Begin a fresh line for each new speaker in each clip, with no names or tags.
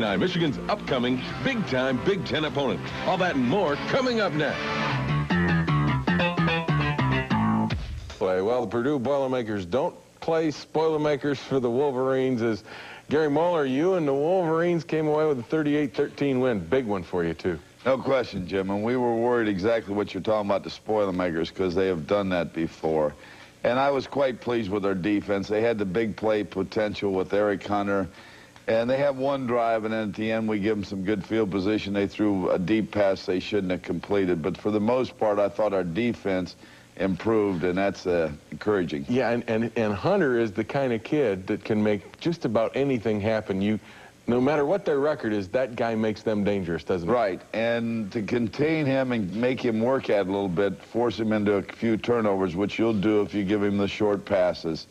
And Michigan's upcoming big-time Big Ten opponent. All that and more coming up next.
Well, the Purdue Boilermakers don't play Spoilermakers for the Wolverines. As Gary Moeller, you and the Wolverines came away with a 38-13 win. Big one for you, too.
No question, Jim. And we were worried exactly what you're talking about, the Spoilermakers, because they have done that before. And I was quite pleased with their defense. They had the big play potential with Eric Hunter. And they have one drive, and then at the end we give them some good field position. They threw a deep pass they shouldn't have completed. But for the most part, I thought our defense improved, and that's encouraging.
Yeah, and Hunter is the kind of kid that can make just about anything happen. No matter what their record is, that guy makes them dangerous, doesn't he?
Right, and to contain him and make him work at it a little bit, force him into a few turnovers, which you'll do if you give him the short passes,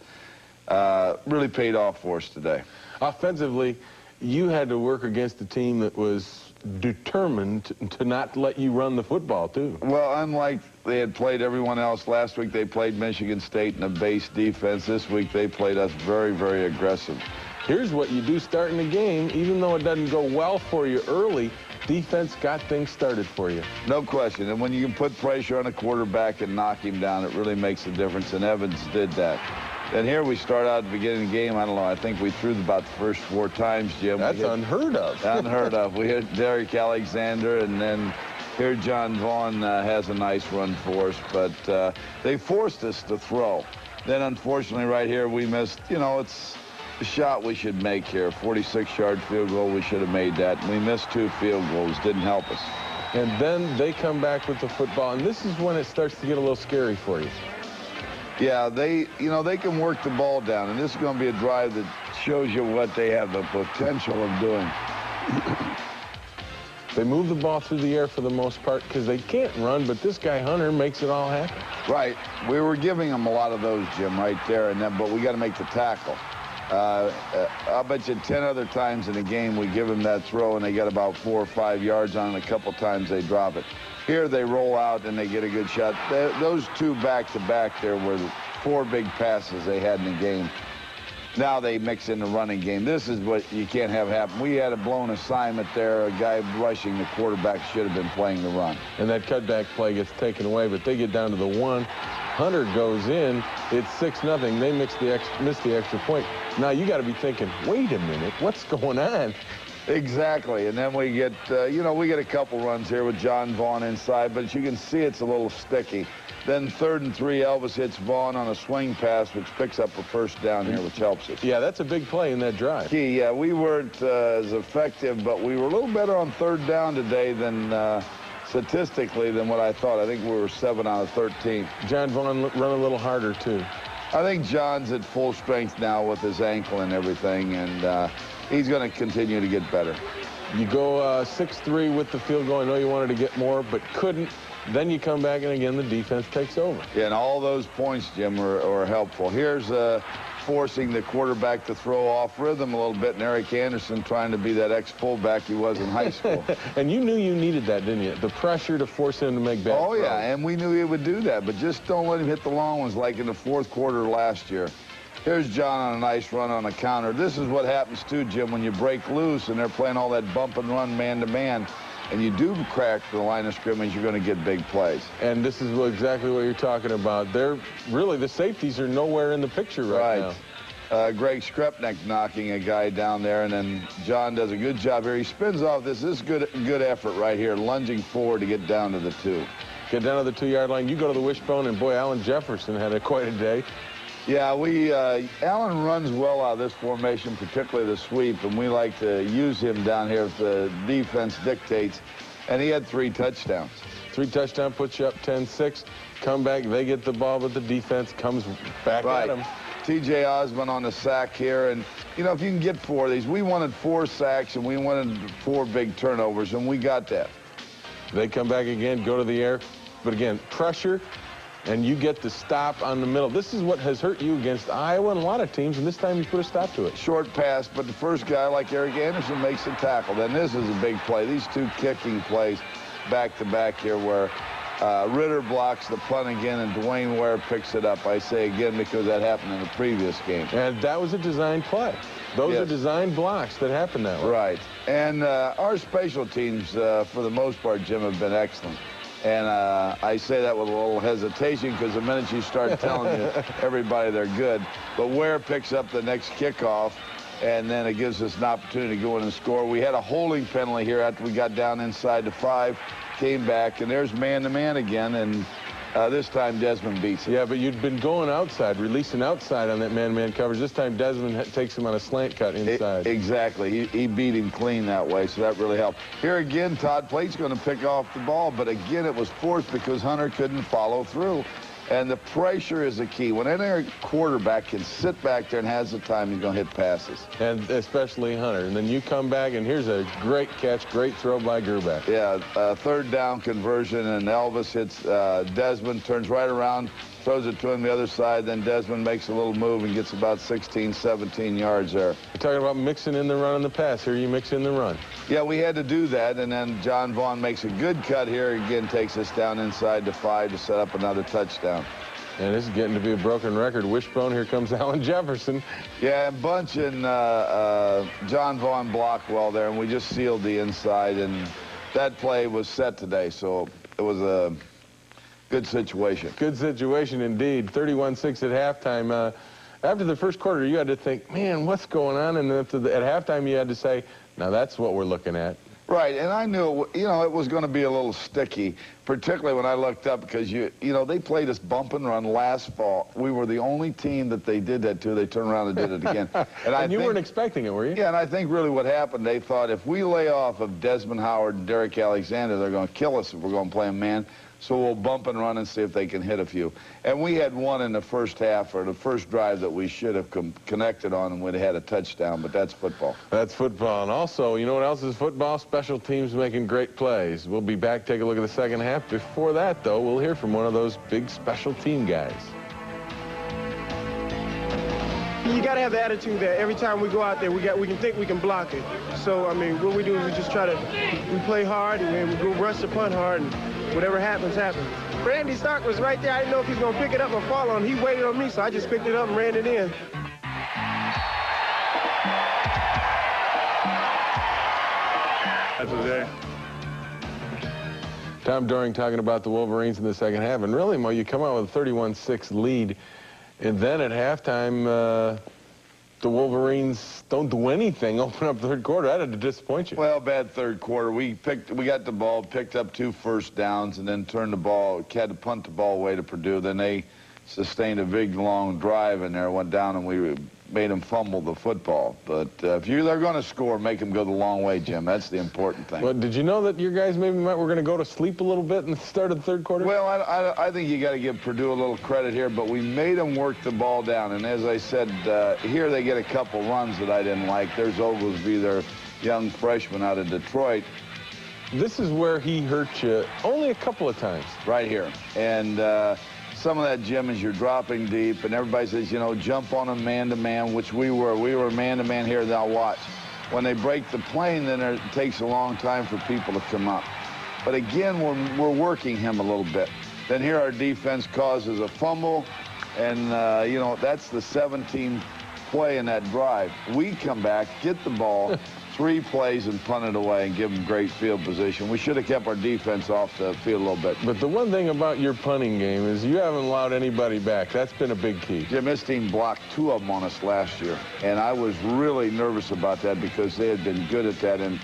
really paid off for us today.
Offensively, you had to work against a team that was determined to not let you run the football, too.
Well, unlike they had played everyone else, last week they played Michigan State in a base defense. This week they played us very, very aggressive.
Here's what you do starting the game. Even though it doesn't go well for you early, defense got things started for you.
No question. And when you can put pressure on a quarterback and knock him down, it really makes a difference, and Evans did that. And here we start out at the beginning of the game. I don't know, I think we threw about the first 4 times, Jim.
That's unheard of.
Unheard of. We hit Derek Alexander, and then here John Vaughn has a nice run for us. But they forced us to throw. Then, unfortunately, right here, we missed, it's a shot we should make here. 46-yard field goal, we should have made that. And we missed 2 field goals, didn't help us.
And then they come back with the football, and this is when it starts to get a little scary for you.
Yeah, they can work the ball down, and this is going to be a drive that shows you what they have the potential of doing.
They move the ball through the air for the most part because they can't run, but this guy Hunter makes it all happen.
Right. We were giving them a lot of those, Jim, right there, but we got to make the tackle. I'll bet you 10 other times in the game we give them that throw, and they get about 4 or 5 yards on it. A couple times they drop it. Here they roll out and they get a good shot. Those 2 back-to-back there were the 4 big passes they had in the game. Now they mix in the running game. This is what you can't have happen. We had a blown assignment there. A guy rushing the quarterback should have been playing the run.
And that cutback play gets taken away, but they get down to the 1. Hunter goes in. It's 6-0. They miss the extra point. Now you got to be thinking, wait a minute, what's going on?
Exactly, and then we get, we get a couple runs here with John Vaughn inside, but you can see it's a little sticky. Then 3rd and 3, Elvis hits Vaughn on a swing pass, which picks up a first down here, which helps us.
Yeah, that's a big play in that drive.
Key, yeah, we weren't as effective, but we were a little better on 3rd down today than statistically than what I thought. I think we were 7 out of 13.
John Vaughn run a little harder, too.
I think John's at full strength now with his ankle and everything, and he's going to continue to get better.
You go 6-3 with the field goal. I know you wanted to get more, but couldn't. Then you come back, and again, the defense takes over.
Yeah, and all those points, Jim, are helpful. Here's forcing the quarterback to throw off rhythm a little bit, and Eric Anderson trying to be that ex-fullback he was in high school.
And you knew you needed that, didn't you? The pressure to force him to make bad throws.
Yeah, and we knew he would do that, but just don't let him hit the long ones like in the 4th quarter last year. Here's John on a nice run on a counter. This is what happens, too, Jim, when you break loose and they're playing all that bump and run man-to-man, and you do crack the line of scrimmage, you're going to get big plays.
And this is exactly what you're talking about. Really, the safeties are nowhere in the picture right now.
Greg Skrepnik knocking a guy down there, and then John does a good job here. He spins off this. This is good effort right here, lunging forward to get down to the 2.
Get down to the 2-yard line. You go to the wishbone, and boy, Alan Jefferson had quite a day.
Yeah, Alan runs well out of this formation, particularly the sweep, and we like to use him down here if the defense dictates. And he had 3 touchdowns.
3 touchdowns, puts you up 10-6. Come back, they get the ball, but the defense comes back at them.
T.J. Osmond on the sack here, and if you can get 4 of these, we wanted 4 sacks and we wanted 4 big turnovers, and we got that.
They come back again, go to the air, but again, pressure. And you get the stop on the middle. This is what has hurt you against Iowa and a lot of teams, and this time you put a stop to it.
Short pass, but the first guy, like Eric Anderson, makes the tackle. Then this is a big play. These 2 kicking plays back-to-back here where Ritter blocks the punt again, and Dwayne Ware picks it up. I say again because that happened in the previous game.
And that was a designed play. Those are designed blocks that happen that way.
Right. And our special teams, for the most part, Jim, have been excellent. And I say that with a little hesitation because the minute you start telling everybody they're good, but Ware picks up the next kickoff, and then it gives us an opportunity to go in and score. We had a holding penalty here after we got down inside the 5, came back, and there's man-to-man again, and this time Desmond beats it.
Yeah, but you'd been going outside, releasing outside on that man-to-man coverage. This time Desmond takes him on a slant cut inside.
Exactly. He beat him clean that way, so that really helped. Here again, Todd Plate's going to pick off the ball, but again, it was forced because Hunter couldn't follow through. And the pressure is the key. When any quarterback can sit back there and has the time, he's going to hit passes.
And especially Hunter. And then you come back, and here's a great catch, great throw by Grubach.
Yeah, third down conversion, and Elvis hits Desmond, turns right around, throws it to him the other side. Then Desmond makes a little move and gets about 16, 17 yards there.
You're talking about mixing in the run and the pass. Here you mix in the run.
Yeah, we had to do that, and then John Vaughn makes a good cut here. Again, takes us down inside the 5 to set up another touchdown.
And this is getting to be a broken record. Wishbone, here comes Allen Jefferson.
Yeah, and Bunch and John Vaughn blocked well there, and we just sealed the inside, and that play was set today, so it was a good situation.
Good situation indeed. 31-6 at halftime. After the first quarter, you had to think, man, what's going on? And then at halftime, you had to say, now that's what we're looking at.
Right, and I knew, you know, it was going to be a little sticky, particularly when I looked up because, you know, they played us bump and run last fall. We were the only team that they did that to. They turned around and did it again.
And you weren't expecting it, were you?
Yeah, and I think really what happened, they thought if we lay off of Desmond Howard and Derek Alexander, they're going to kill us if we're going to play a man. So we'll bump and run and see if they can hit a few. And we had one in the first half, or the first drive, that we should have connected on, and we'd have had a touchdown, but that's football.
That's football. And also, you know what else is football? Special teams making great plays. We'll be back, take a look at the second half. Before that, though, we'll hear from one of those big special team guys.
You got to have the attitude that every time we go out there, we can think we can block it. So, I mean, what we do is we just try to, we play hard, and we go rush the punt hard, and whatever happens, happens. Randy Stark was right there. I didn't know if he was going to pick it up or fall on. He waited on me, so I just picked it up and ran it in.
That's a day.
Tom Doring talking about the Wolverines in the second half. And really, Mo, you come out with a 31-6 lead. And then at halftime, the Wolverines don't do anything, open up the third quarter. That had to disappoint you.
Well, bad third quarter. We got the ball, picked up 2 first downs, and then turned the ball, had to punt the ball away to Purdue. Then they sustained a big, long drive in there, went down, and we made them fumble the football. But if they're going to score, make them go the long way, Jim. That's the important thing.
Well, did you know that your guys maybe were going to go to sleep a little bit in the start of the third quarter?
Well, I think you got to give Purdue a little credit here, but we made them work the ball down. And as I said, here they get a couple runs that I didn't like. There's Oglesby, their young freshman out of Detroit.
This is where he hurt you only a couple of times.
Right here. And some of that, Jim, is you're dropping deep, and everybody says, you know, jump on them man-to-man, which we were. We were man-to-man here. Now watch. When they break the plane, then it takes a long time for people to come up. But again, we're working him a little bit. Then here our defense causes a fumble, and, you know, that's the 17th play in that drive. We come back, get the ball, 3 plays, and punt it away and give them great field position. We should have kept our defense off the field a little bit.
But the one thing about your punting game is you haven't allowed anybody back. That's been a big key.
Jim, this team blocked 2 of them on us last year, and I was really nervous about that because they had been good at that. And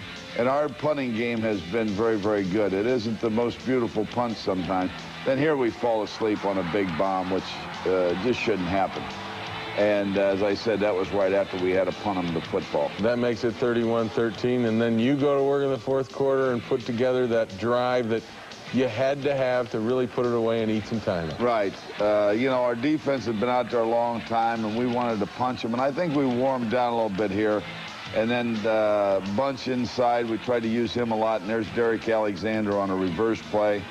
our punting game has been very, very good. It isn't the most beautiful punt sometimes. Then here we fall asleep on a big bomb, which just shouldn't happen. And as I said, that was right after we had to punt them the football.
That makes it 31-13, and then you go to work in the fourth quarter and put together that drive that you had to have to really put it away and eat some time.
Right. You know, our defense had been out there a long time, and we wanted to punch them. And I think we wore them down a little bit here. And then Bunch inside, we tried to use him a lot, and there's Derek Alexander on a reverse play.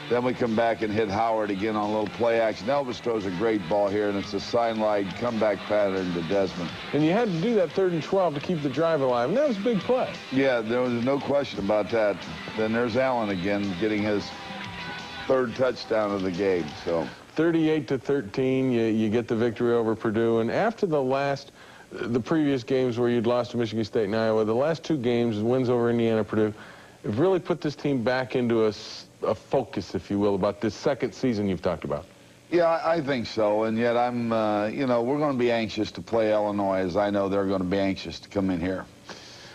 Then we come back and hit Howard again on a little play action. Elvis throws a great ball here, and it's a sideline comeback pattern to Desmond.
And you had to do that 3rd and 12 to keep the drive alive, and that was a big play.
Yeah, there was no question about that. Then there's Allen again getting his 3rd touchdown of the game. So
38-13, you get the victory over Purdue. And after the last the previous games where you'd lost to Michigan State and Iowa, the last two games, wins over Indiana, Purdue, have really put this team back into a focus, if you will, about this second season you've talked about.
Yeah, I think so, and yet I'm, you know, we're going to be anxious to play Illinois, as I know they're going to be anxious to come in here.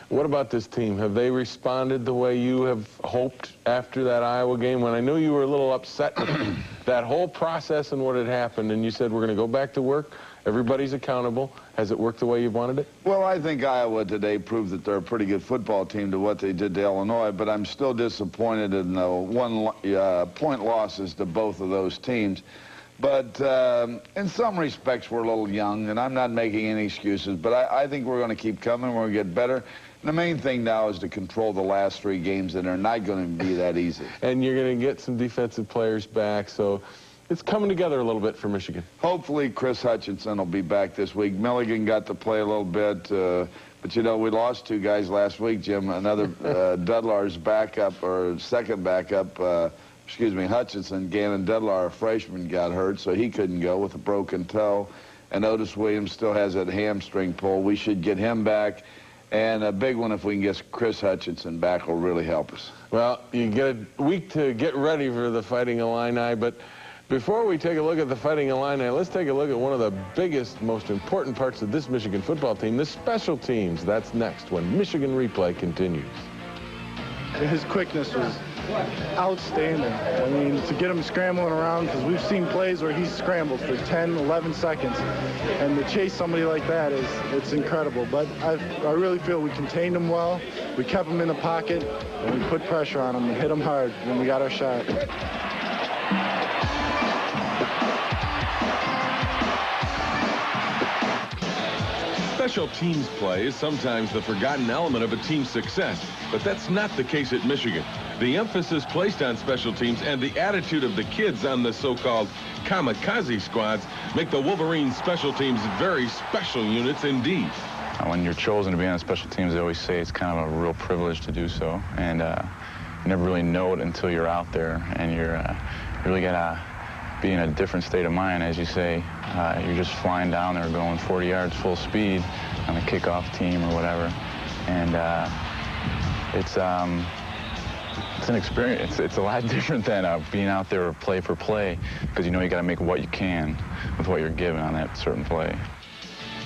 What about this team? Have they responded the way you have hoped after that Iowa game, when I knew you were a little upset with that whole process and what had happened, and you said we're going to go back to work, everybody's accountable? Has it worked the way you wanted it?
Well, I think Iowa today proved that they're a pretty good football team to what they did to Illinois, but I'm still disappointed in the one-point losses to both of those teams. But in some respects, we're a little young, and I'm not making any excuses, but I think we're going to keep coming. We're going to get better. And the main thing now is to control the last three games, and they're not going to be that easy.
And you're going to get some defensive players back, so it's coming together a little bit for Michigan.
Hopefully, Chris Hutchinson will be back this week. Milligan got to play a little bit, but, you know, we lost two guys last week, Jim. Another Dudlar's backup, or second backup, Hutchinson, Gannon Dudlar, a freshman, got hurt, so he couldn't go with a broken toe. And Otis Williams still has that hamstring pull. We should get him back. And a big one, if we can get Chris Hutchinson back, will really help us.
Well, you get a week to get ready for the Fighting Illini, but before we take a look at the Fighting Illini, let's take a look at one of the biggest, most important parts of this Michigan football team, the special teams. That's next when Michigan Replay continues.
His quickness was outstanding. I mean, to get him scrambling around, because we've seen plays where he's scrambled for 10, 11 seconds, and to chase somebody like that it's incredible. But I really feel we contained him well, we kept him in the pocket, and we put pressure on him and hit him hard when we got our shot.
Special teams play is sometimes the forgotten element of a team's success, but that's not the case at Michigan. The emphasis placed on special teams and the attitude of the kids on the so-called kamikaze squads make the Wolverines special teams very special units indeed.
When you're chosen to be on special teams, they always say it's kind of a real privilege to do so, and you never really know it until you're out there, and you really gotta be in a different state of mind, as you say. You're just flying down there going 40 yards full speed on a kickoff team or whatever. And it's an experience. It's a lot different than being out there play for play, because you know you got to make what you can with what you're given on that certain play.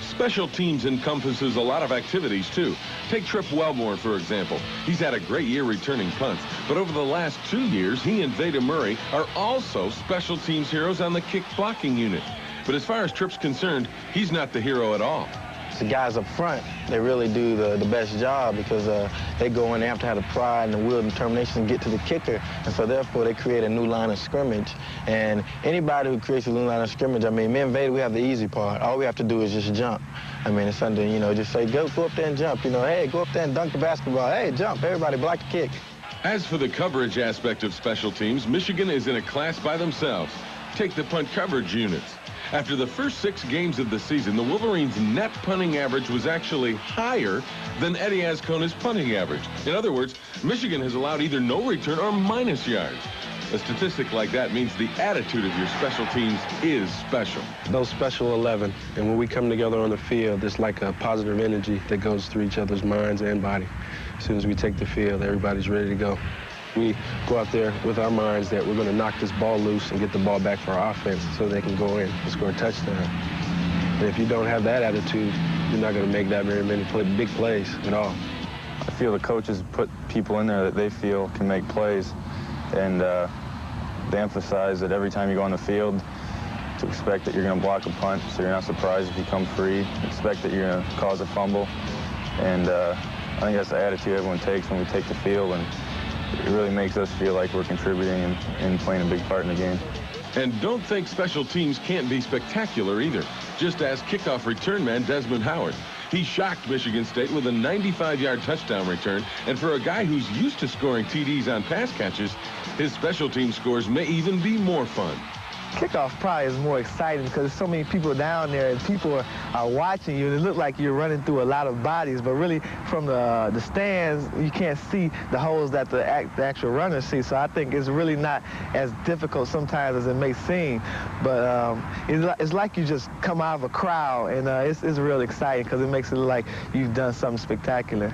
Special teams encompasses a lot of activities, too. Take Trip Wellmore, for example. He's had a great year returning punts, but over the last 2 years, he and Veda Murray are also special teams heroes on the kick blocking unit. But as far as Trip's concerned, he's not the hero at all.
The guys up front, they really do the best job, because they go in, they have to have the pride and the will and determination to get to the kicker, and so therefore they create a new line of scrimmage. And anybody who creates a new line of scrimmage, I mean, me and Vader, we have the easy part. All we have to do is just jump. I mean, it's something, you know, just say, go up there and jump. You know, hey, go up there and dunk the basketball. Hey, jump, everybody block the kick.
As for the coverage aspect of special teams, Michigan is in a class by themselves. Take the punt coverage units. After the first 6 games of the season, the Wolverines' net punting average was actually higher than Eddie Ascona's punting average. In other words, Michigan has allowed either no return or minus yards. A statistic like that means the attitude of your special teams is special.
Those special 11, and when we come together on the field, it's like a positive energy that goes through each other's minds and body. As soon as we take the field, everybody's ready to go. We go out there with our minds that we're going to knock this ball loose and get the ball back for our offense so they can go in and score a touchdown. And if you don't have that attitude, you're not going to make that very many big plays at all.
I feel the coaches put people in there that they feel can make plays, and they emphasize that every time you go on the field, to expect that you're going to block a punt, so you're not surprised if you come free. Expect that you're going to cause a fumble, and I think that's the attitude everyone takes when we take the field, and it really makes us feel like we're contributing and playing a big part in the game.
And don't think special teams can't be spectacular either. Just ask kickoff return man Desmond Howard. He shocked Michigan State with a 95-yard touchdown return, and for a guy who's used to scoring TDs on pass catches, his special team scores may even be more fun.
kickoff probably is more exciting because there's so many people down there and people are watching you, and it looks like you're running through a lot of bodies, but really from the stands, you can't see the holes that the actual runners see. So I think it's really not as difficult sometimes as it may seem, but it's like you just come out of a crowd, and it's really exciting because it makes it look like you've done something spectacular.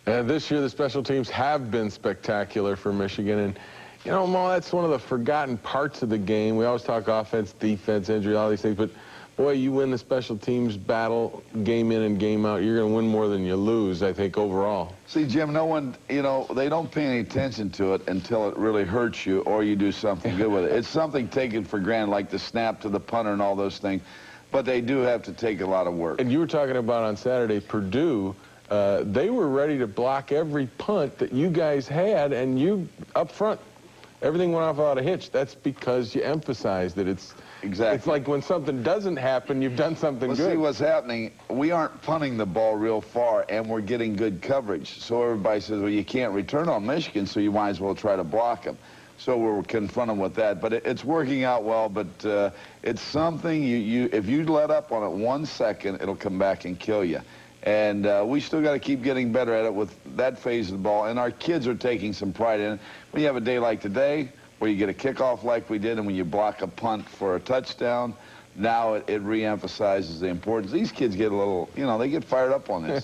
And this year, the special teams have been spectacular for Michigan. And, you know, Mo, that's one of the forgotten parts of the game. We always talk offense, defense, injury, all these things. But, boy, you win the special teams battle game in and game out. You're going to win more than you lose, I think, overall.
See, Jim, no one, you know, they don't pay any attention to it until it really hurts you or you do something good with it. It's something taken for granted, like the snap to the punter and all those things. But they do have to take a lot of work.
And you were talking about on Saturday, Purdue. They were ready to block every punt that you guys had, and you, up front, everything went off without a hitch. That's because you emphasized that it's like when something doesn't happen, you've done something good.
See what's happening, we aren't punting the ball real far, and we're getting good coverage. So everybody says, well, you can't return on Michigan, so you might as well try to block them. So we're confronting with that. But it's working out well, but it's something, if you let up on it 1 second, it'll come back and kill you. And we still got to keep getting better at it with that phase of the ball. And our kids are taking some pride in it. When you have a day like today, where you get a kickoff like we did, and when you block a punt for a touchdown, now it re-emphasizes the importance. These kids get a little, you know, they get fired up on this.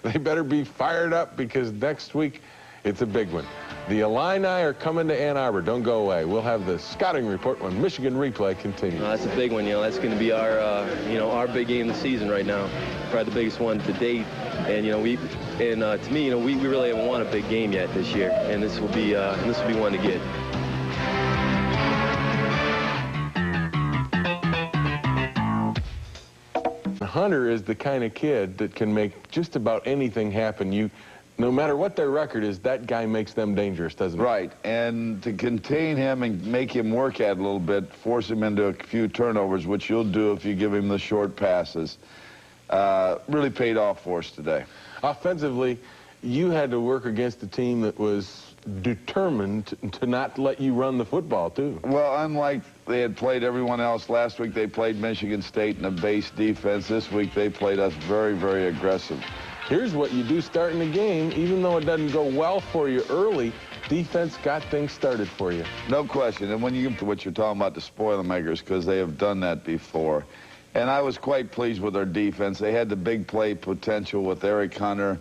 They better be fired up because next week it's a big one. The Illini are coming to Ann Arbor. Don't go away. We'll have the scouting report when Michigan Replay continues.
That's a big one. You know, that's going to be our, our big game of the season right now. Probably the biggest one to date. And to me, we really haven't won a big game yet this year, and this will be one to get.
Hunter is the kind of kid that can make just about anything happen. No matter what their record is, that guy makes them dangerous, doesn't he?
Right, and to contain him and make him work at it a little bit, force him into a few turnovers, which you'll do if you give him the short passes, really paid off for us today.
Offensively, you had to work against a team that was determined to not let you run the football, too.
Well, unlike they had played everyone else, last week they played Michigan State in a base defense. This week they played us very, very aggressive.
Here's what you do starting the game. Even though it doesn't go well for you early, defense got things started for you.
No question. And when you get to what you're talking about, the Spoilermakers, because they have done that before. And I was quite pleased with their defense. They had the big play potential with Eric Hunter.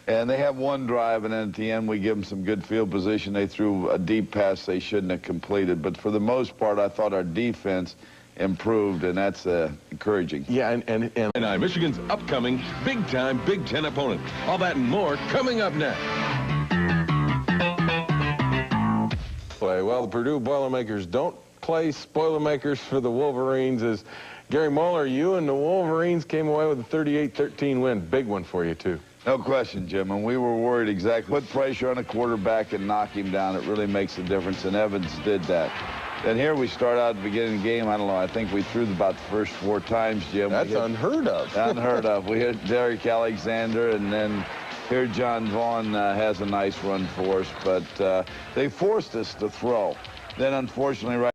And they have one drive, and then at the end we give them some good field position. They threw a deep pass they shouldn't have completed. But for the most part, I thought our defense improved, and that's encouraging.
Yeah, and
Michigan's upcoming big-time Big Ten opponent. All that and more coming up next.
Well, the Purdue Boilermakers don't play Spoilermakers for the Wolverines. As Gary Moeller, you and the Wolverines came away with a 38-13 win. Big one for you, too.
No question, Jim, and we were worried exactly. Put pressure on a quarterback and knock him down. It really makes a difference, and Evans did that. And here we start out at the beginning of the game. I don't know, I think we threw about the first 4 times, Jim.
That's unheard of.
Unheard of. We hit Derek Alexander, and then here John Vaughn has a nice run for us. But they forced us to throw. Then, unfortunately, right